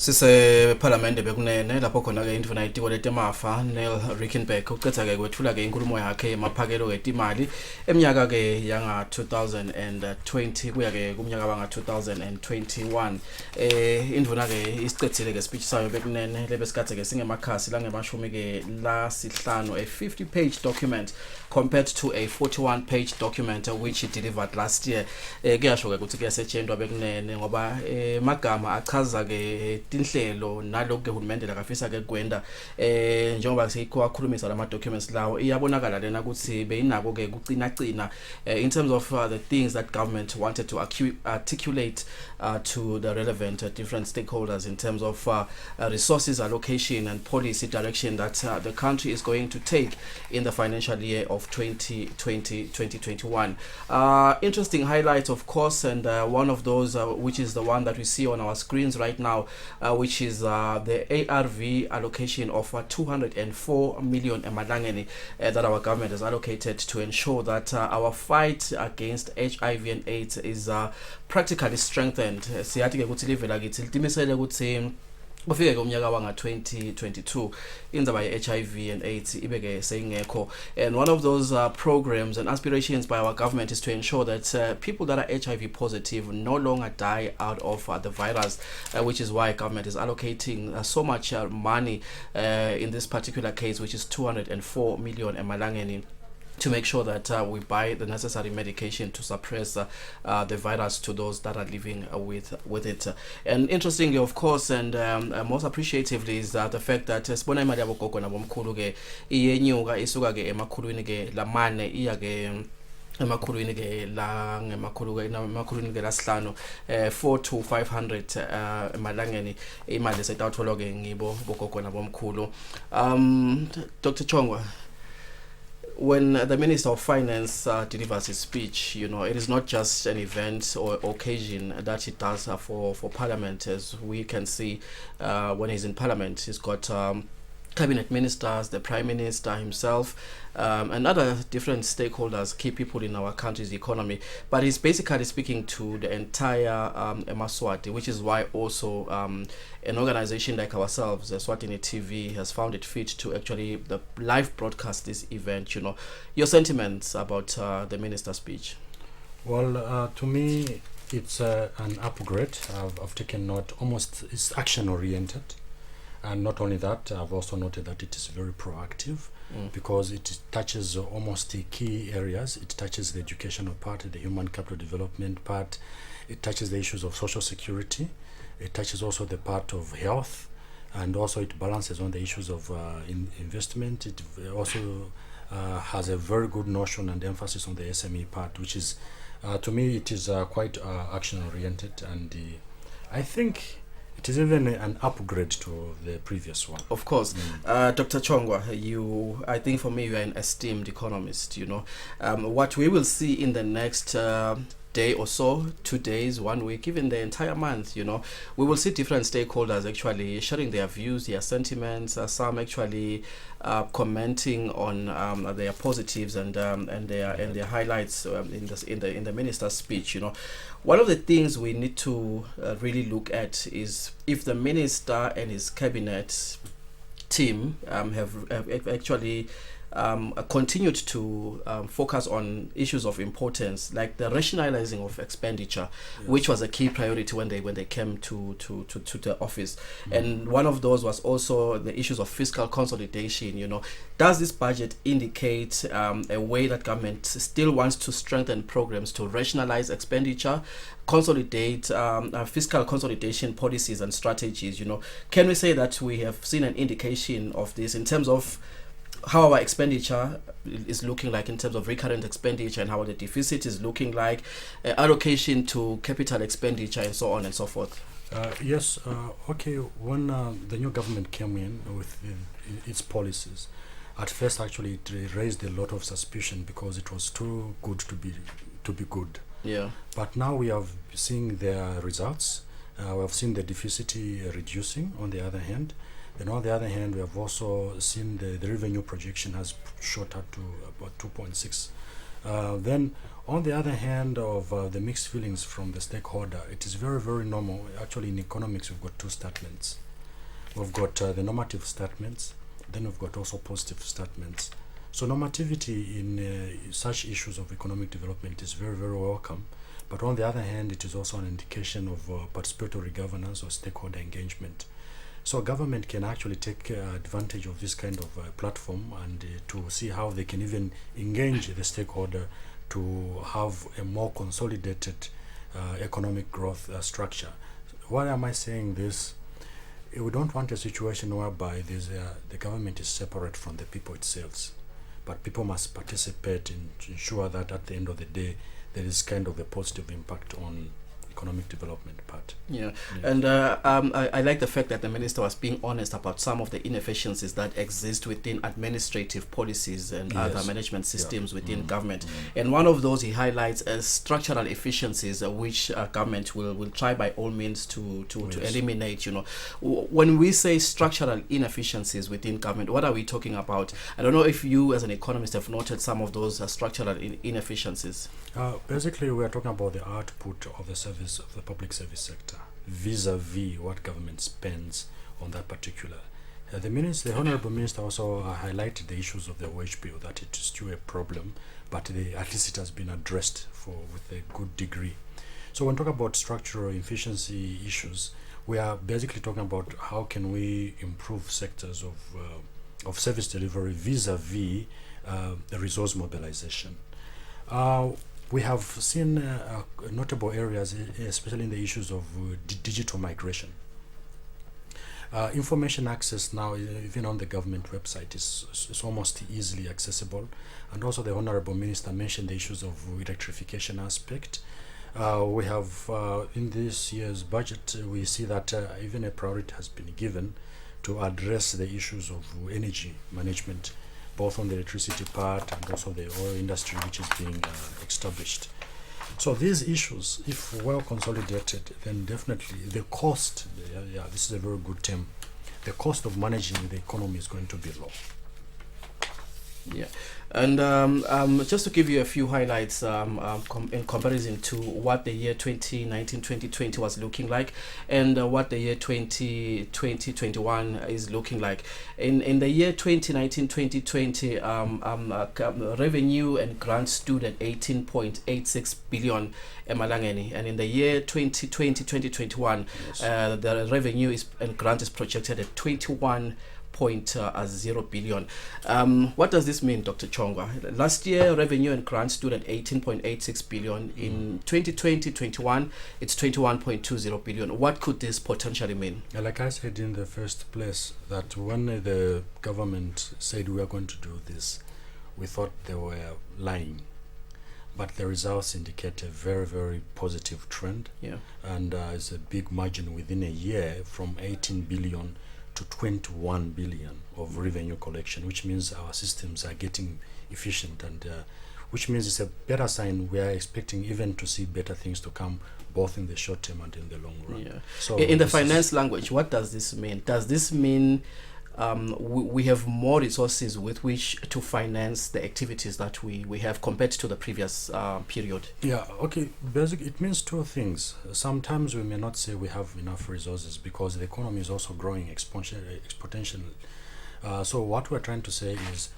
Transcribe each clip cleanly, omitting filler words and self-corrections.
Sisephalamende bekunene lapho khona ke indvuna itiko letemafa Neil Rickenback ucetha ke kwethula ke inkulumo yakhe yemaphakelo etimali eminyaka ke yanga 2020 kuya ke kumnyaka wanga 2021 indvuna ke isicethile ke speech sayo bekunene lebesikade ke singemakhasi la ngemashumi ke la sihlanu a 50-page document compared to a 41-page document which he delivered last year. Kuyasho ke ukuthi kuyasetshenzwa bekunene ngoba magama achaza ke tinhlelo nalokho ke uhulumende lakafisa ke kwenda njengoba sikwakhulumisa lama documents lawo iyabonakala lena ukuthi beyinako ke kucina in terms of the things that government wanted to articulate to the relevant different stakeholders in terms of resources allocation and policy direction that the country is going to take in the financial year of 2020-2021. Interesting highlights, of course, and one of those which is the one that we see on our screens right now, which is the ARV allocation of 204 million emalangeni that our government has allocated to ensure that our fight against HIV and AIDS is practically strengthened. Siyathi ke ukuthi live lakithi litimisele ukuthi kufike ke umnyaka wanga 2022 indaba ye HIV and AIDS ibeke seyingekho, and one of those programs and aspirations by our government is to ensure that people that are HIV positive no longer die out of the virus, which is why government is allocating so much money in this particular case, which is 204 million emalangeni, to make sure that we buy the necessary medication to suppress the virus to those that are living with it. And interestingly, of course, and most appreciatively is the fact that sibona imali yabogogo nabomkhulu ke iyenyuka isuka ke emakhulwini ke lamane iya ke emakhulwini ke la ngemakhulwini ke lasihlanu 4 to 500 emalangeni imali setawutholwa ke ngibo bogogo nabomkhulu. Dr. Chongwa, when the Minister of Finance delivers his speech, you know, it is not just an event or occasion that he does for Parliament. As we can see, when he's in Parliament, he's got cabinet ministers, the Prime Minister himself, and other different stakeholders, key people in our country's economy. But he's basically speaking to the entire Eswatini, which is why also an organization like ourselves, Eswatini TV, has found it fit to actually live broadcast this event. You know, your sentiments about the minister's speech? Well, to me, it's an upgrade. I've taken note. Almost, it's action oriented. And not only that, I've also noted that it is very proactive because it touches almost the key areas. It touches the educational part, the human capital development part. It touches the issues of social security. It touches also the part of health, and also it balances on the issues of investment. It also has a very good notion and emphasis on the SME part, which is, to me, it is quite action oriented, and I think it is even an upgrade to the previous one. Of course. Dr. Chongwa, I think for me, you are an esteemed economist. You know, what we will see in the next day or so, 2 days, 1 week, even the entire month, you know, we will see different stakeholders actually sharing their views, their sentiments, some actually commenting on their positives and their highlights in the minister's speech. You know, one of the things we need to really look at is if the minister and his cabinet team have actually continued to focus on issues of importance, like the rationalizing of expenditure, which was a key priority when they came to the office. And one of those was also the issues of fiscal consolidation. You know, does this budget indicate a way that government still wants to strengthen programs to rationalize expenditure, consolidate fiscal consolidation policies and strategies? You know, can we say that we have seen an indication of this in terms of how our expenditure is looking like in terms of recurrent expenditure, and how the deficit is looking like, allocation to capital expenditure, and so on and so forth? Yes. Okay. When the new government came in with its policies, at first actually it raised a lot of suspicion because it was too good to be good. Yeah. But now we are seeing their results. We have seen the deficit reducing on the other hand. And on the other hand, we have also seen the revenue projection has shot up to about 2.6 Then, on the other hand of the mixed feelings from the stakeholder, it is very, very normal. Actually, in economics, we've got two statements. We've got the normative statements, then we've got also positive statements. So normativity in such issues of economic development is very, very welcome. But on the other hand, it is also an indication of participatory governance or stakeholder engagement. So government can actually take advantage of this kind of platform and to see how they can even engage the stakeholder to have a more consolidated economic growth structure. Why am I saying this? We don't want a situation whereby the government is separate from the people itself, but people must participate to ensure that at the end of the day there is kind of a positive impact on economic development part. Yeah, and I like the fact that the minister was being honest about some of the inefficiencies that exist within administrative policies and other management systems within government. And one of those he highlights as structural efficiencies, which government will try by all means to eliminate. You know, when we say structural inefficiencies within government, what are we talking about? I don't know if you, as an economist, have noted some of those structural inefficiencies. Basically, we are talking about the output of the service of the public service sector vis-a-vis what government spends on that particular. The Honorable Minister also highlighted the issues of the wage bill, that it is still a problem, but at least it has been addressed with a good degree. So when talking about structural efficiency issues, we are basically talking about how can we improve sectors of service delivery vis-a-vis the resource mobilization. We have seen notable areas, especially in the issues of digital migration. Information access now, even on the government website, is almost easily accessible. And also the Honorable Minister mentioned the issues of electrification aspect. We have, in this year's budget, we see that even a priority has been given to address the issues of energy management, both on the electricity part and also the oil industry, which is being established. So these issues, if well consolidated, then definitely the cost, this is a very good term, the cost of managing the economy is going to be low. Yeah, and just to give you a few highlights in comparison to what the year 2019-2020 was looking like and what the year 2020-21 is looking like. In the year 2019-2020, revenue and grants stood at 18.86 billion emalangeni, and in the year 2020-2021, the revenue and grant is projected at 21.0 billion. What does this mean, Dr. Chongwa? Last year, revenue and grants stood at 18.86 billion. In 2020-21, it's 21.20 billion. What could this potentially mean? Like I said in the first place, that when the government said we are going to do this, we thought they were lying. But the results indicate a very, very positive trend. Yeah. And it's a big margin within a year from 18 billion to 21 billion of revenue collection, which means our systems are getting efficient, and which means it's a better sign. We are expecting even to see better things to come, both in the short term and in the long run. Yeah. So in the finance language, what does this mean? Does this mean we have more resources with which to finance the activities that we have compared to the previous period? Yeah, okay. Basically, it means two things. Sometimes we may not say we have enough resources because the economy is also growing exponentially. So what we're trying to say is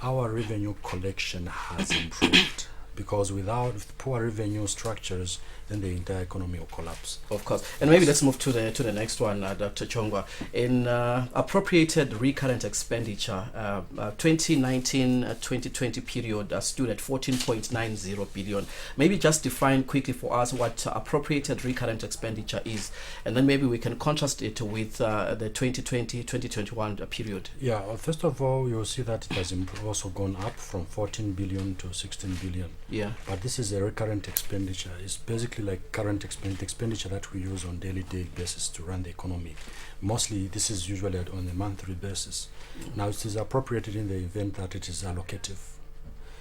our revenue collection has improved, because without poor revenue structures, then the entire economy will collapse. Of course. And maybe let's move to the next one, Dr. Chongwa. In appropriated recurrent expenditure, 2019-2020 period stood at 14.90 billion. Maybe just define quickly for us what appropriated recurrent expenditure is, and then maybe we can contrast it with the 2020-2021 period. Yeah, well, first of all, you'll see that it has also gone up from 14 billion to 16 billion. Yeah. But this is a recurrent expenditure. It's basically like current expenditure that we use on daily basis to run the economy. Mostly this is usually on a monthly basis. Now it is appropriated in the event that it is allocative.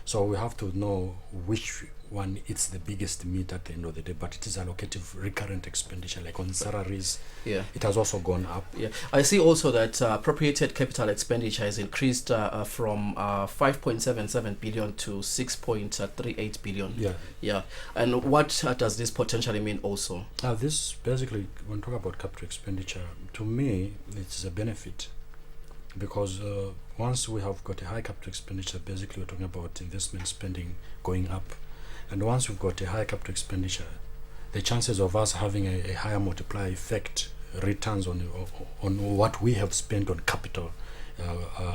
So we have to know which one it's the biggest meat at the end of the day, but it is allocative recurrent expenditure, like on salaries. Yeah. It has also gone up. Yeah, I see also that appropriated capital expenditure has increased from 5.77 billion to 6.38 billion. Yeah. Yeah, and what does this potentially mean also? This basically, when we talk about capital expenditure, to me, it's a benefit, because once we have got a high capital expenditure, basically we're talking about investment spending going up. And once we've got a high capital expenditure, the chances of us having a higher multiplier effect returns on what we have spent on capital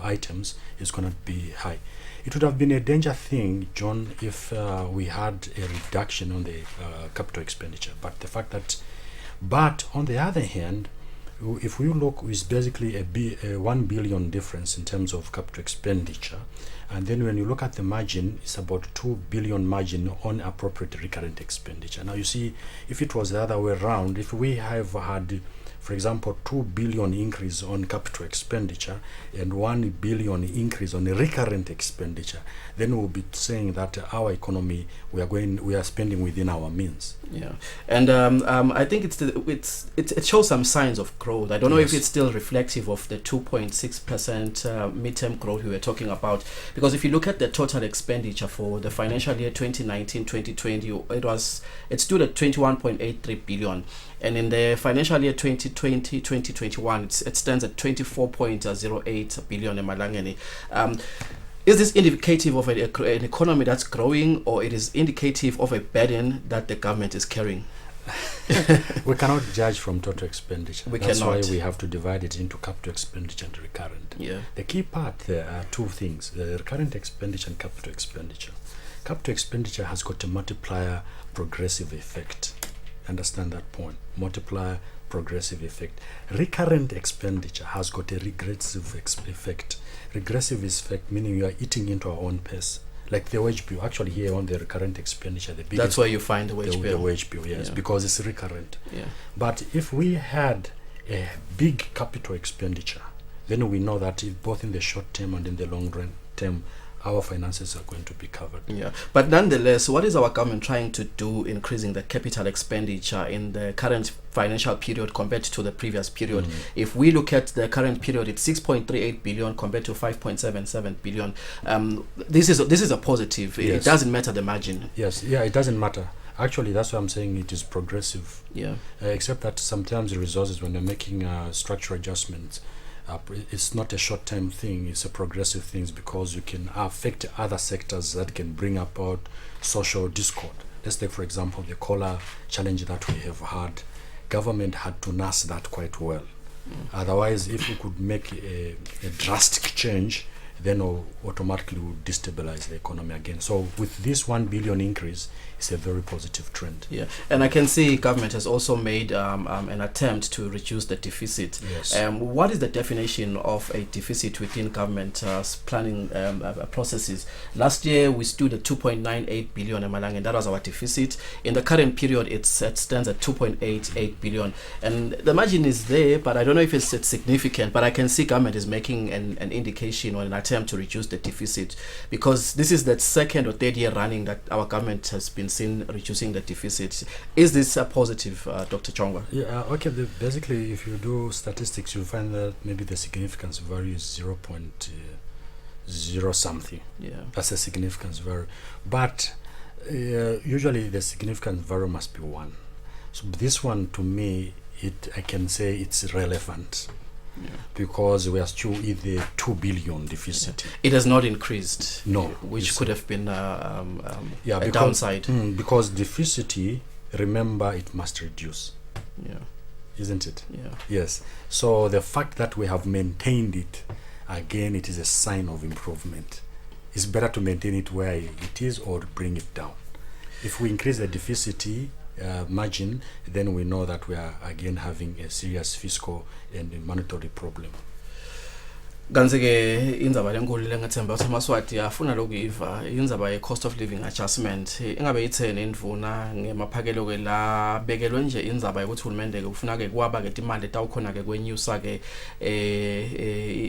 items is going to be high. It would have been a danger thing, John, if we had a reduction on the capital expenditure. But on the other hand, if we look, it's basically a 1 billion difference in terms of capital expenditure. And then when you look at the margin, it's about 2 billion margin on appropriate recurrent expenditure. Now you see, if it was the other way around, if we have had, for example, 2 billion increase on capital expenditure and 1 billion increase on the recurrent expenditure, then we'll be saying that our economy, we are spending within our means. Yeah, and I think it shows some signs of growth. I don't know if it's still reflective of the 2.6% midterm growth we were talking about, because if you look at the total expenditure for the financial year 2019-2020, it stood at 21.83 billion, and in the financial year 2020-2021, it stands at 24.08 billion. Is this indicative of an economy that's growing, or it is indicative of a burden that the government is carrying? We cannot judge from total expenditure. That's why we have to divide it into capital expenditure and recurrent. Yeah. The key part there are two things: the recurrent expenditure and capital expenditure. Capital expenditure has got a multiplier progressive effect. Understand that point? Multiplier progressive effect. Recurrent expenditure has got a regressive effect. Regressive effect meaning you are eating into our own pace, like the wage bill. Actually, here on the recurrent expenditure, the biggest, that's where you find the wage bill. The wage bill, yes, because it's recurrent. Yeah. But if we had a big capital expenditure, then we know that both in the short term and in the long run term, our finances are going to be covered. Yeah, but nonetheless, what is our government trying to do increasing the capital expenditure in the current financial period compared to the previous period? If we look at the current period, it's 6.38 billion compared to 5.77 billion. This is a positive. It doesn't matter the margin. Yes, yeah, it doesn't matter. Actually, that's why I'm saying it is progressive. Yeah. Except that sometimes the resources, when they're making structural adjustments, it's not a short-term thing, it's a progressive thing, because you can affect other sectors that can bring about social discord. Let's take, for example, the cola challenge that we have had. Government had to nurse that quite well. Otherwise, if we could make a drastic change, then automatically would destabilize the economy again. So with this 1 billion increase, it's a very positive trend. Yeah, and I can see government has also made an attempt to reduce the deficit. Yes. What is the definition of a deficit within government planning processes? Last year we stood at 2.98 billion, and that was our deficit. In the current period, it stands at 2.88 billion, and the margin is there, but I don't know if it's significant. But I can see government is making an indication or an attempt to reduce the deficit, because this is the second or third year running that our government has been seen reducing the deficit. Is this a positive, Dr. Chongwa? Yeah, okay. Basically, if you do statistics, you'll find that maybe the significance value is 0.0 something. Yeah, that's a significance value. But usually the significance value must be 1. So this one, to me, I can say it's relevant. Yeah. Because we are still in the 2 billion deficit. Yeah. It has not increased. No, which could have been a because, downside. Because deficit, remember, it must reduce. Yeah, isn't it? Yeah. Yes. So the fact that we have maintained it, again, it is a sign of improvement. It's better to maintain it where it is or bring it down. If we increase the deficit margin, then we know that we are again having a serious fiscal and monetary problem. kanti ke indzaba lenkulu lengathemba ukuthi amaswati afuna lokuyiva indzaba ye cost of living adjustment ingabe ithene indvuna ngemaphakelo ke la bekelwe nje indzaba ukuthi uhulumende ke ufuna ke kwaba ke imali etawukhona ke kwenyusa ke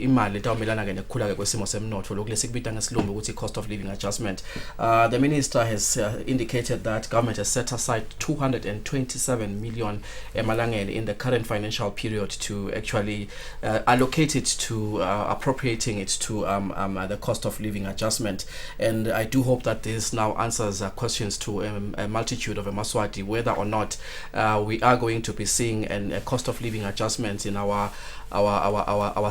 imali etawumelana ke nekukhula ke kwesimo semnotfo lokulesikubita ngesilumbi ukuthi cost of living adjustment. The minister has indicated that government has set aside 227 million emalangeni in the current financial period to actually allocate it to appropriating it to the cost of living adjustment. And I do hope that this now answers questions to a multitude of Maswati whether or not we are going to be seeing a cost of living adjustment in our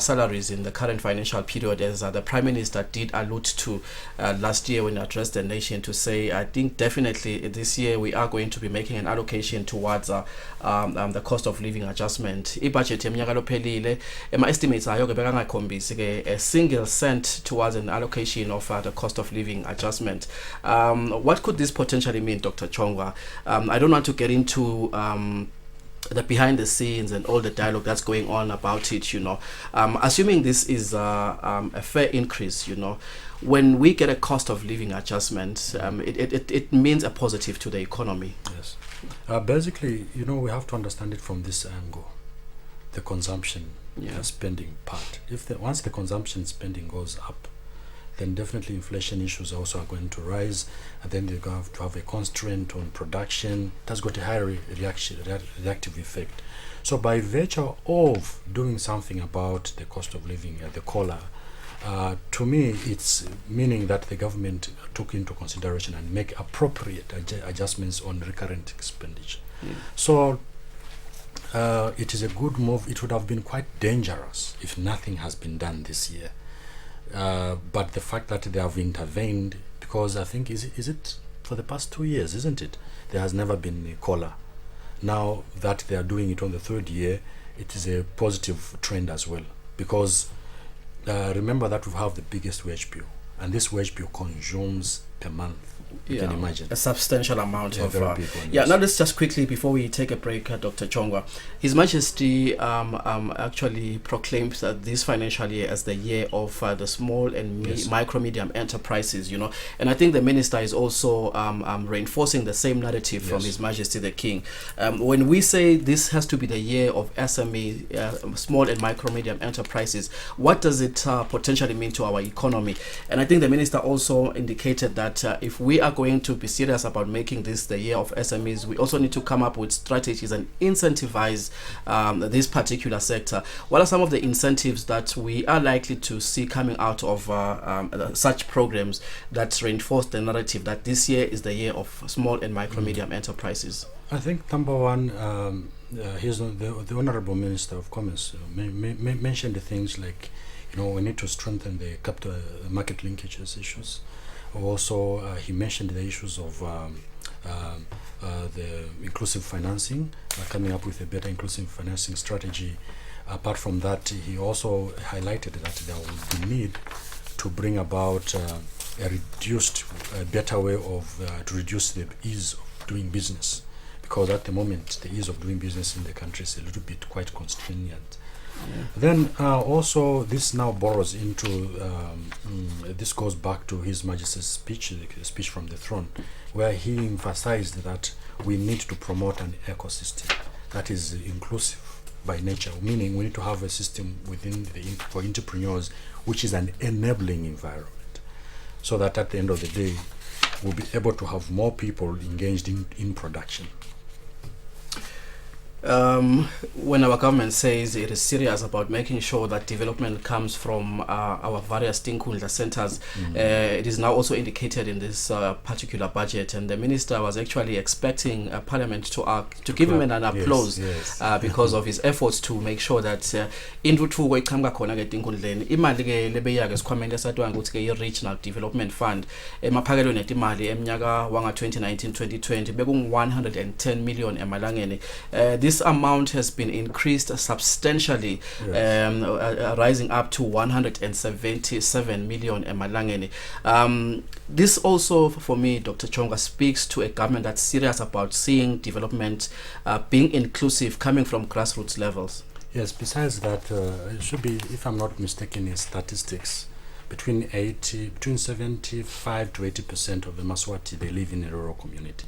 salaries in the current financial period, as the Prime Minister did allude to last year when he addressed the nation, to say I think definitely this year we are going to be making an allocation towards the cost of living adjustment. I-budget yeminyaka lophelile estimates ayo ke bekangakhombisi ke a single cent towards an allocation of the cost of living adjustment. What could this potentially mean, Dr. Chongwa? I don't want to get into the behind the scenes and all the dialogue that's going on about it, assuming this is a fair increase, when we get a cost of living adjustment, it means a positive to the economy. Yes. Basically, we have to understand it from this angle, the consumption spending part. Once the consumption spending goes up, then definitely inflation issues also are going to rise, and then they're going to have a constraint on production. That's got a higher reactive effect. So by virtue of doing something about the cost of living at the COLA, to me it's meaning that the government took into consideration and make appropriate adjustments on recurrent expenditure. So it is a good move. It would have been quite dangerous if nothing has been done this year. But the fact that they have intervened, because I think is it for the past 2 years, isn't it? There has never been a COLA. Now that they are doing it on the third year, it is a positive trend as well, because remember that we have the biggest wage bill, and this wage bill consumes per month. You can imagine a substantial amount of very big one, now let's just quickly, before we take a break, Dr. Chongwa, His Majesty actually proclaimed that this financial year as the year of the small and micro medium enterprises, and I think the minister is also reinforcing the same narrative from His Majesty the King. When we say this has to be the year of SME, small and micro medium enterprises, what does it potentially mean to our economy? And I think the minister also indicated that if we are going to be serious about making this the year of SMEs, we also need to come up with strategies and incentivize this particular sector. What are some of the incentives that we are likely to see coming out of such programs that reinforce the narrative that this year is the year of small and micro medium enterprises? I think number one, the Honorable Minister of Commerce mentioned the things like, we need to strengthen the capital market linkages issues. Also, he mentioned the issues of the inclusive financing, coming up with a better inclusive financing strategy. Apart from that, he also highlighted that there will be need to bring about a better way of to reduce the ease of doing business, because at the moment the ease of doing business in the country is a little bit quite constrained. Then also this now borrows into this goes back to His Majesty's speech, the speech from the throne, where he emphasized that we need to promote an ecosystem that is inclusive by nature, meaning we need to have a system for entrepreneurs which is an enabling environment, so that at the end of the day we'll be able to have more people engaged in production. When our government says it is serious about making sure that development comes from our various Tinkunda centers, it is now also indicated in this particular budget, and the minister was actually expecting Parliament to give him an applause because of his efforts to make sure that intuthuko iqhamuka khona ke Tinkundleni imali ke lebeya ke sikhwameni esathiwa ukuthi ke i-Regional Development Fund emaphakelweni etimali eminyaka wanga 2019-2020 beku 110 million emalangeni. This amount has been increased substantially, rising up to 177 million emalangeni. This also, for me, Dr. Chongwa, speaks to a government that's serious about seeing development being inclusive, coming from grassroots levels. Yes, besides that, it should be, if I'm not mistaken, in statistics, between 75 to 80% of the Maswati, they live in a rural community.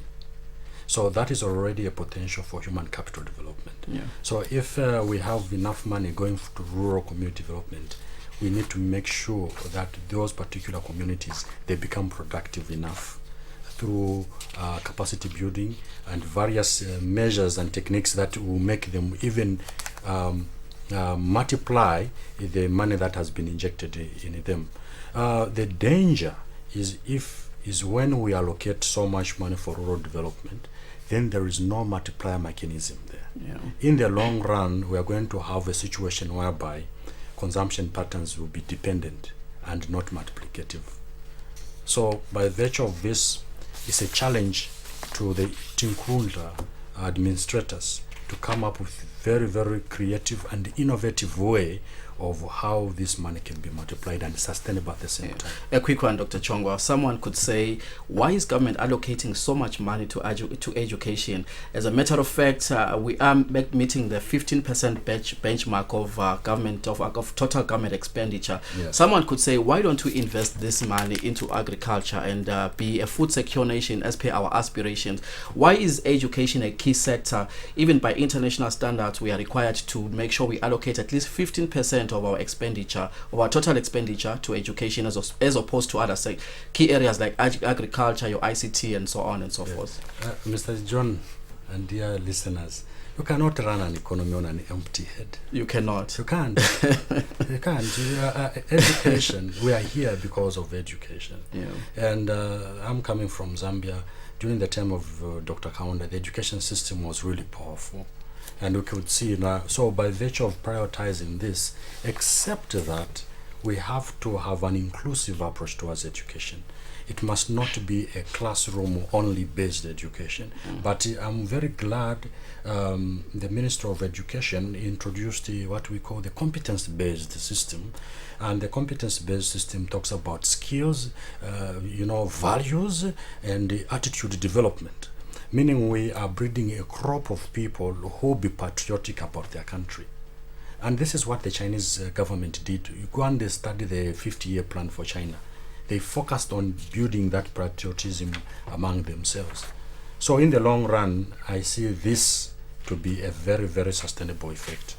So that is already a potential for human capital development. Yeah. So if we have enough money going to rural community development, we need to make sure that those particular communities, they become productive enough through capacity building and various measures and techniques that will make them even multiply the money that has been injected in them. The danger is when we allocate so much money for rural development, then there is no multiplier mechanism there. Yeah. In the long run, we are going to have a situation whereby consumption patterns will be dependent and not multiplicative. So by virtue of this, it's a challenge to the Tinkrunda administrators to come up with very, very creative and innovative way of how this money can be multiplied and sustainable at the same time. A quick one, Dr. Chongwa. Someone could say, why is government allocating so much money to education? As a matter of fact, we are meeting the 15% benchmark of government of total government expenditure. Yes. Someone could say, why don't we invest this money into agriculture and be a food secure nation as per our aspirations? Why is education a key sector? Even by international standards, we are required to make sure we allocate at least 15% of our expenditure, of our total expenditure to education as opposed to other key areas like agriculture, your ICT, and so on and so forth. Mr. John and dear listeners, you cannot run an economy on an empty head. You cannot. You can't. You can't. Education, we are here because of education. Yeah. And I'm coming from Zambia. During the time of Dr. Kaunda, the education system was really powerful. And we could see now, so by virtue of prioritizing this, except that we have to have an inclusive approach towards education. It must not be a classroom only based education. But I'm very glad the Minister of Education introduced what we call the competence based system. And the competence based system talks about skills, values and attitude development. Meaning we are breeding a crop of people who will be patriotic about their country. And this is what the Chinese government did. You go and study the 50-year plan for China. They focused on building that patriotism among themselves. So in the long run, I see this to be a very, very sustainable effect.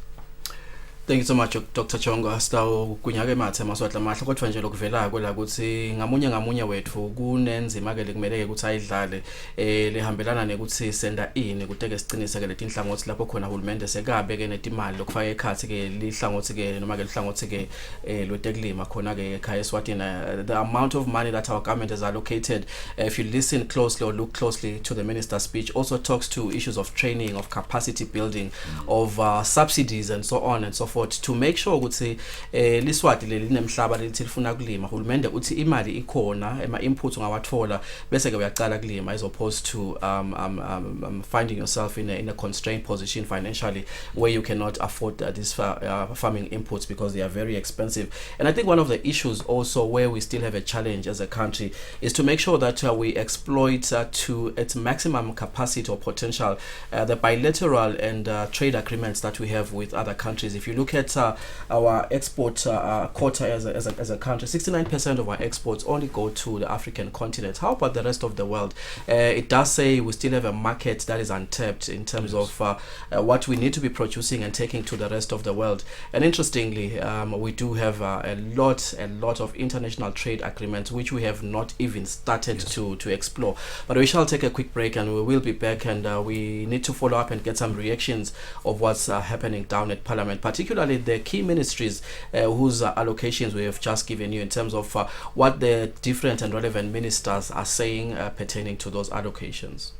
Thank you so much, Dr. Chongwa. Stawu kunyake mathe maswahla mahle kodwa nje lokuvela kwela ukuthi ngamunye wethu kunenzima ke lekumele ukuthi ayidlale lehambelana nekuthi senda ini kuteke sicinise ke letinhlangothi lapho khona uhulumende sekabe ke netimali lokufaka ekhathi ke lihlangothi ke noma ke lihlangothi ke lwetekulima khona ke ekhaya Eswatini. The amount of money that our government has allocated, if you listen closely or look closely to the minister's speech, also talks to issues of training, of capacity building, of subsidies and so on and so forth, to make sure ukuthi liswati leli nemhlaba leli lifuna kulima uhulumende uthi imali ikhona ema inputs ungawathola bese ke uyaqala kulima, as opposed to finding yourself in a constrained position financially where you cannot afford these farming inputs because they are very expensive. And I think one of the issues also where we still have a challenge as a country is to make sure that we exploit to its maximum capacity or potential the bilateral and trade agreements that we have with other countries. If you look at our export quota as a country, 69% of our exports only go to the African continent. How about the rest of the world? It does say we still have a market that is untapped in terms of what we need to be producing and taking to the rest of the world. And interestingly, we do have a lot of international trade agreements which we have not even started to explore. But we shall take a quick break and we will be back, and we need to follow up and get some reactions of what's happening down at Parliament, particularly the key ministries whose allocations we have just given you in terms of what the different and relevant ministers are saying pertaining to those allocations.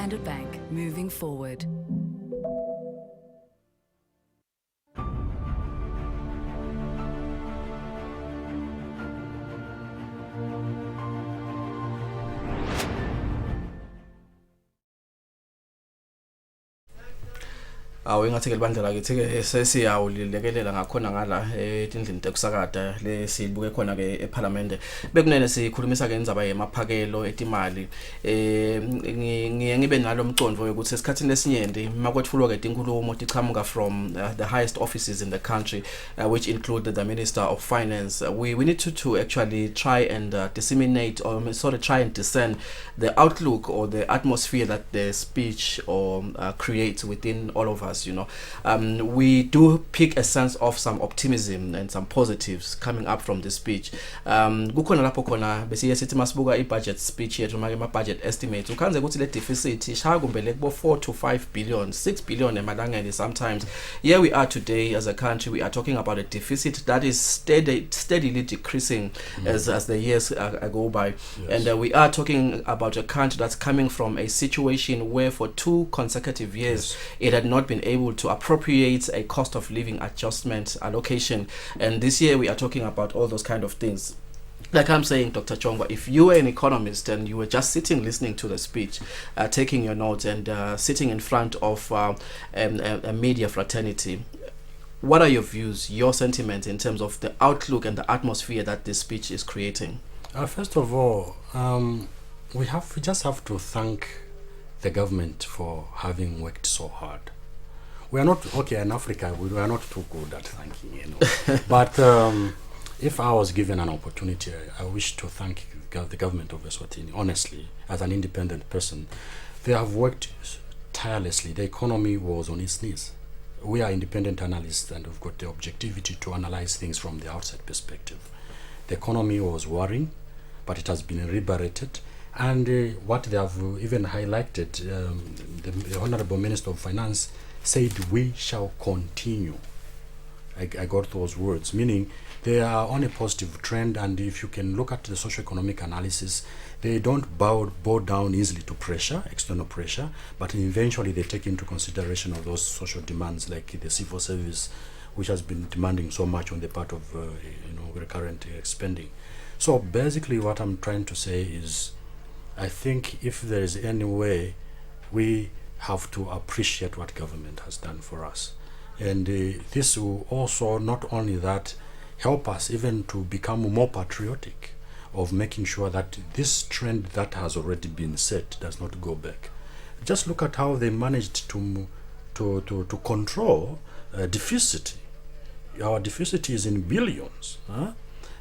Standard Bank, moving forward. Ingathi ke libandla lakithi ke sesiyawulilekelela ngakhona ngala etindlini tekusakada lesibuke khona ke eParliament bekunene sikhulumisa ke indzaba yemaphakelo etimali ngiye ngibe nalo mcondvo ukuthi esikhathini lesinyenti makwetfulwa ke tinkulumo tichamuka from the highest offices in the country which include the Minister of Finance. We need to actually try and disseminate or sort of try and discern the outlook or the atmosphere that the speech or creates within all of us. We do pick a sense of some optimism and some positives coming up from this speech. Kukhona lapho khona besiye sithi masibuka i-budget speech yethu make ama-budget estimates ukhanze ukuthi le deficit ishaya kumbele kubo 4 to 5 billion 6 billion emalangeni sometimes. Here we are today as a country, we are talking about a deficit that is steadily decreasing as the years go by. Yes. And we are talking about a country that's coming from a situation where for 2 consecutive years it had not been able to appropriate a cost of living adjustment allocation, and this year we are talking about all those kind of things. Like I'm saying, Dr. Chongwa, if you were an economist and you were just sitting listening to the speech, taking your notes and sitting in front of a media fraternity, what are your views, your sentiments in terms of the outlook and the atmosphere that this speech is creating? First of all, we just have to thank the government for having worked so hard. We are not, okay, in Africa, we are not too good at thanking, But if I was given an opportunity, I wish to thank the government of Eswatini, honestly, as an independent person. They have worked tirelessly. The economy was on its knees. We are independent analysts and we've got the objectivity to analyze things from the outside perspective. The economy was worrying, but it has been liberated. And what they have even highlighted, the Honorable Minister of Finance said, we shall continue. I got those words, meaning they are on a positive trend, and if you can look at the socio-economic analysis, they don't bow down easily to pressure, external pressure, but eventually they take into consideration of those social demands like the civil service, which has been demanding so much on the part of recurrent spending. So basically what I'm trying to say is, I think if there is any way, we have to appreciate what government has done for us. And this will also, not only that, help us even to become more patriotic of making sure that this trend that has already been set does not go back. Just look at how they managed to control deficit. Our deficit is in billions.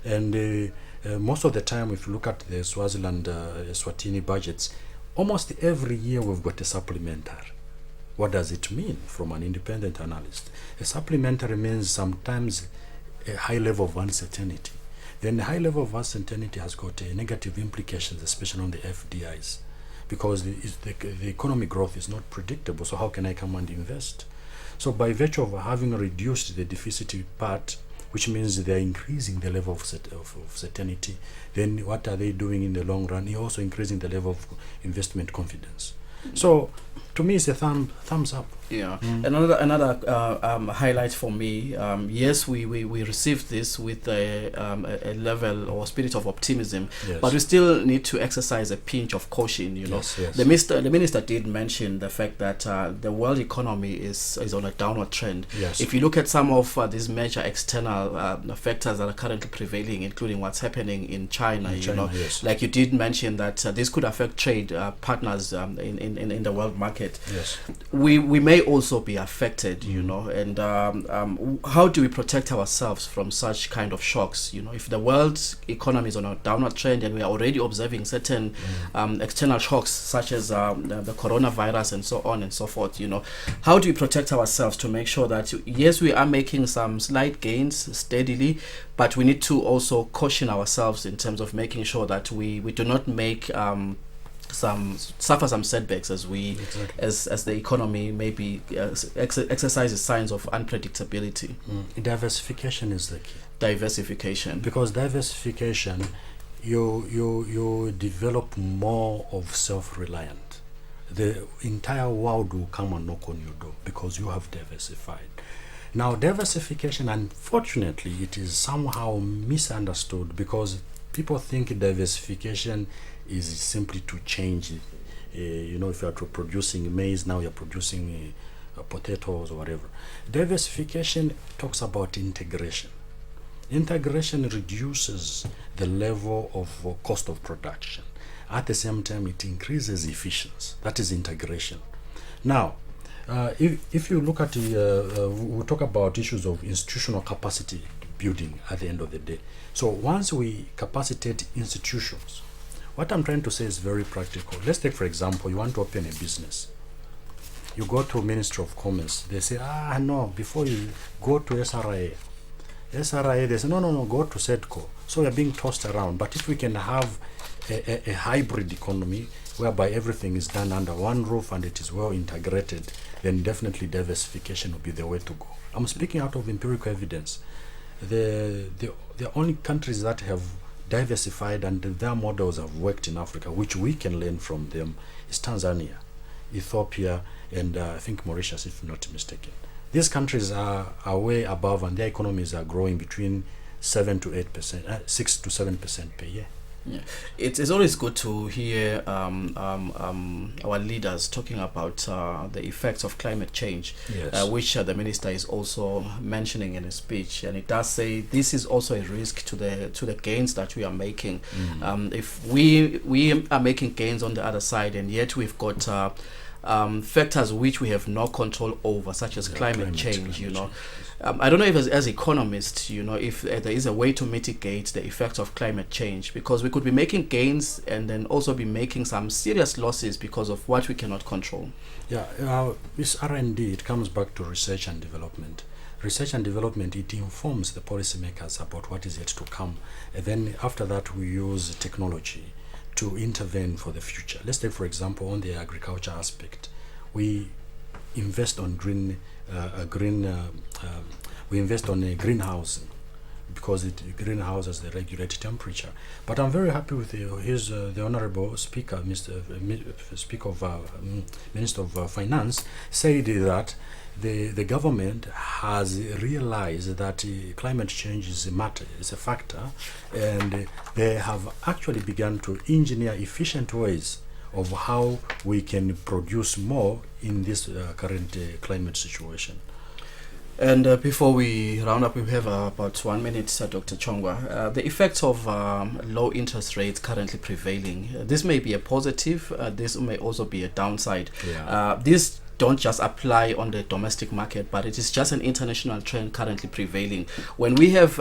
And most of the time, if you look at the Swaziland, Eswatini budgets, almost every year we've got a supplementary. What does it mean from an independent analyst? A supplementary means sometimes a high level of uncertainty. Then the high level of uncertainty has got negative implications, especially on the FDIs, because the economic growth is not predictable. So how can I come and invest? So by virtue of having reduced the deficit part, which means they are increasing the level of certainty, then what are they doing in the long run? You're also increasing the level of investment confidence. So to me, it's a thumbs up. Yeah. Another highlight for me. Yes, we received this with a level or spirit of optimism, yes, but we still need to exercise a pinch of caution. Yes. The minister did mention the fact that the world economy is on a downward trend. Yes. If you look at some of these major external factors that are currently prevailing, including what's happening in China, yes, like you did mention that this could affect trade partners in the world market. Yes. We may also be affected, and how do we protect ourselves from such kind of shocks? If the world's economy is on a downward trend and we are already observing certain external shocks such as the coronavirus and so on and so forth, how do we protect ourselves to make sure that, yes, we are making some slight gains steadily, but we need to also caution ourselves in terms of making sure that we do not make suffer some setbacks as the economy maybe exercises signs of unpredictability. Diversification is the key. Diversification. Because diversification, you develop more of self-reliant. the entire world will come and knock on your door because you have diversified. Now, diversification, unfortunately, it is somehow misunderstood because people think diversification is simply to change, if you are producing maize, now you're producing potatoes or whatever. Diversification talks about integration. Integration reduces the level of cost of production. At the same time, it increases efficiency. That is integration. Now, if you look at we'll talk about issues of institutional capacity building at the end of the day. So once we capacitate institutions, what I'm trying to say is very practical. Let's take, for example, you want to open a business. You go to Ministry of Commerce. They say, no, before you go to SRA, they say, no, go to SEDCO. So we are being tossed around. But if we can have a hybrid economy whereby everything is done under one roof and it is well integrated, then definitely diversification will be the way to go. I'm speaking out of empirical evidence. The only countries that have diversified and their models have worked in Africa, which we can learn from them, is Tanzania, Ethiopia, and I think Mauritius, if not mistaken. These countries are way above, and their economies are growing between 7 to 8%, 6 to 7% per year. Yeah, it's always good to hear our leaders talking about the effects of climate change, Yes. which the minister is also mentioning in his speech, and it does say this is also a risk to the gains that we are making. If we are making gains on the other side, and yet we've got factors which we have no control over, such as climate change. I don't know if as economists, if there is a way to mitigate the effects of climate change, because we could be making gains and then also be making some serious losses because of what we cannot control. Yeah, this R&D, it comes back to research and development. Research and development, it informs the policymakers about what is yet to come. And then after that, we use technology to intervene for the future. Let's take, for example, on the agriculture aspect, we invest on we invest on a greenhouse because it greenhouses the regulated temperature. But I'm very happy with the honorable speaker, Minister of Finance, said that the government has realized that climate change is a matter, is a factor, and they have actually begun to engineer efficient ways of how we can produce more in this current climate situation. And before we round up, we have about 1 minute, Dr. Chongwa. The effects of low interest rates currently prevailing. This may be a positive. This may also be a downside. Yeah. This don't just apply on the domestic market, but it is just an international trend currently prevailing. When we have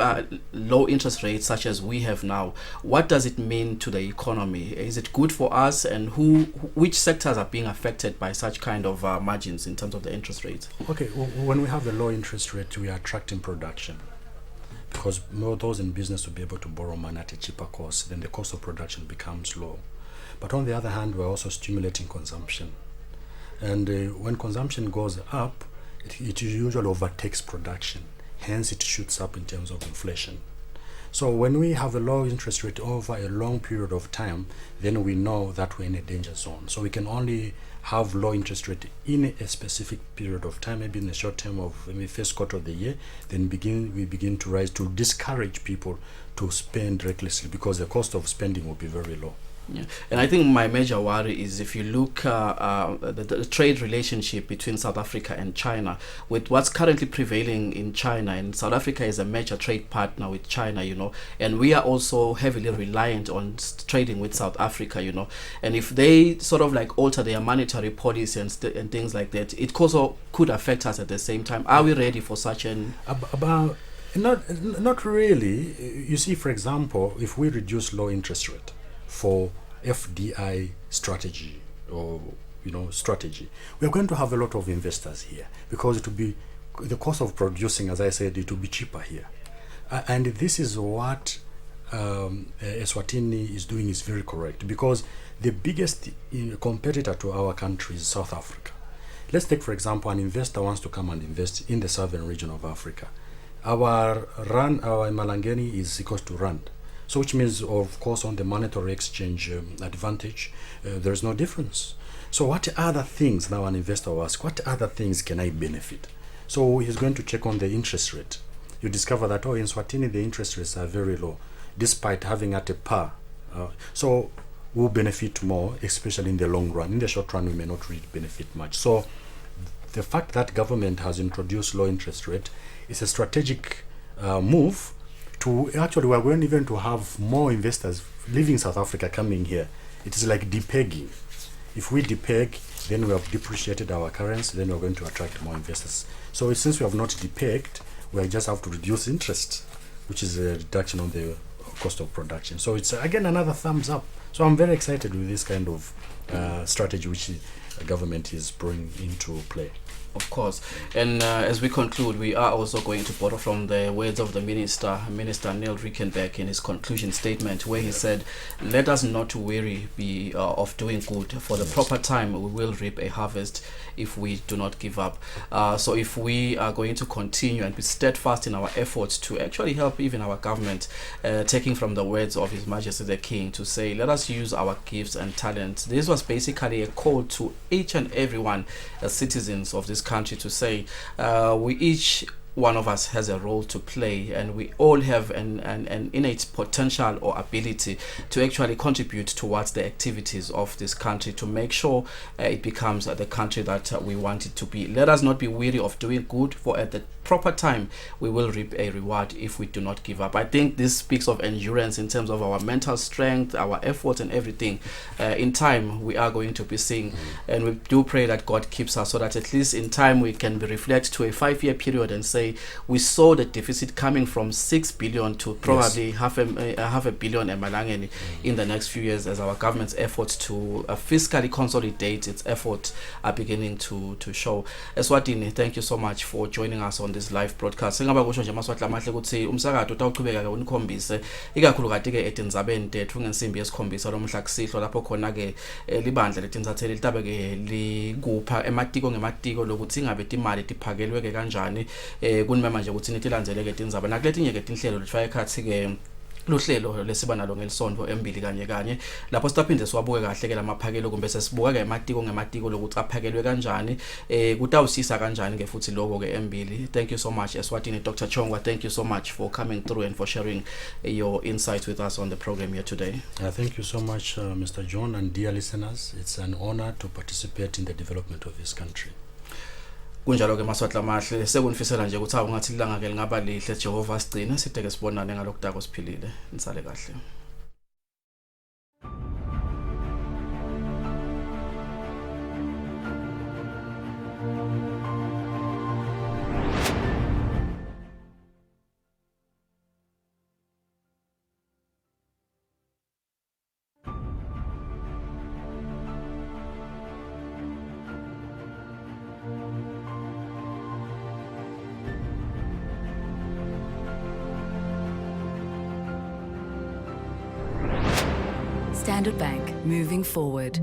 low interest rates such as we have now, what does it mean to the economy? Is it good for us, and which sectors are being affected by such kind of margins in terms of the interest rates? Okay, when we have a low interest rate, we are attracting production because more those in business will be able to borrow money at a cheaper cost, then the cost of production becomes low. But on the other hand, we're also stimulating consumption. And when consumption goes up, it usually overtakes production. Hence, it shoots up in terms of inflation. So when we have a low interest rate over a long period of time, then we know that we're in a danger zone. So we can only have low interest rate in a specific period of time, maybe in the short term of maybe first quarter of the year, then we begin to rise to discourage people to spend recklessly because the cost of spending will be very low. Yeah. And I think my major worry is if you look the trade relationship between South Africa and China, with what's currently prevailing in China, and South Africa is a major trade partner with China, and we are also heavily reliant on trading with South Africa, and if they sort of like alter their monetary policy and things like that, it also could affect us at the same time. Are we ready for such an... Not really. You see, for example, if we reduce low interest rate for FDI strategy or strategy, we are going to have a lot of investors here because it will be the cost of producing, as I said, it will be cheaper here, and this is what Eswatini is doing is very correct, because the biggest competitor to our country is South Africa. Let's take, for example, an investor wants to come and invest in the southern region of Africa. Our Malangeni is equals to rand. So which means, of course, on the monetary exchange advantage, there is no difference. So what other things, now an investor will ask, what other things can I benefit? So he's going to check on the interest rate. You discover that, in Eswatini, the interest rates are very low, despite having at a par. So we'll benefit more, especially in the long run. In the short run, we may not really benefit much. So the fact that government has introduced low interest rate is a strategic move to actually, we're going even to have more investors leaving South Africa coming here. It is like depegging. If we depeg, then we have depreciated our currency, then we're going to attract more investors. So since we have not depegged, we just have to reduce interest, which is a reduction on the cost of production. So it's again another thumbs up. So I'm very excited with this kind of strategy which the government is bringing into play. Of course. And as we conclude, we are also going to borrow from the words of the Minister Neil Rickenback, in his conclusion statement, where he said, let us not weary be of doing good, for the proper time we will reap a harvest if we do not give up. So if we are going to continue and be steadfast in our efforts to actually help even our government, taking from the words of His Majesty the King to say, let us use our gifts and talents. This was basically a call to each and everyone as citizens of this country to say, we each one of us has a role to play, and we all have an innate potential or ability to actually contribute towards the activities of this country to make sure it becomes the country that we want it to be. Let us not be weary of doing good, for at the proper time we will reap a reward if we do not give up. I think this speaks of endurance in terms of our mental strength, our efforts and everything. In time we are going to be seeing, and we do pray that God keeps us, so that at least in time we can be reflect to a 5-year period and say, we saw the deficit coming from 6 billion to probably half a billion emalangeni in the next few years, as our government's efforts to fiscally consolidate its efforts are beginning to show. Eswatini, thank you so much for joining us on this live broadcast. Singaba kusho nje maswatla amahle ukuthi umsakazo utawuqhubeka ke unikhombise ikakhulukazi ke etindzabeni tethu ngensimbi yesikhombisa lomhla kusihlo lapho khona ke libandla letinzatheli litabe ke likupha ematiko ngematiko lokuthi ingabe imali tiphakelwe ke kanjani kunimema nje ukuthi nitilandzeleke tindzaba nakuletinye ke tinhlelo lifaka ekhathi ke luhlelo lesiba nalo ngelisonto embili kanye lapho sitaphinde siwabuke kahle ke lamaphakelo, kumbe sesibuka ke ematiko ngematiko lokuthi aphakelwe kanjani, kutawusisa kanjani ke futhi lokho ke embili. Thank you so much Eswatini. Dr. Chongwa, thank you so much for coming through and for sharing your insights with us on the program here today. Thank you so much Mr. John, and dear listeners, it's an honor to participate in the development of this country. Kunjalo ke maswatla amahle, sekunifisela nje ukuthi awungathi ilanga ke lingaba lihle, Jehova sigcine, side ke sibonane ngalokudako siphilile. Nisale kahle. Standard Bank, moving forward.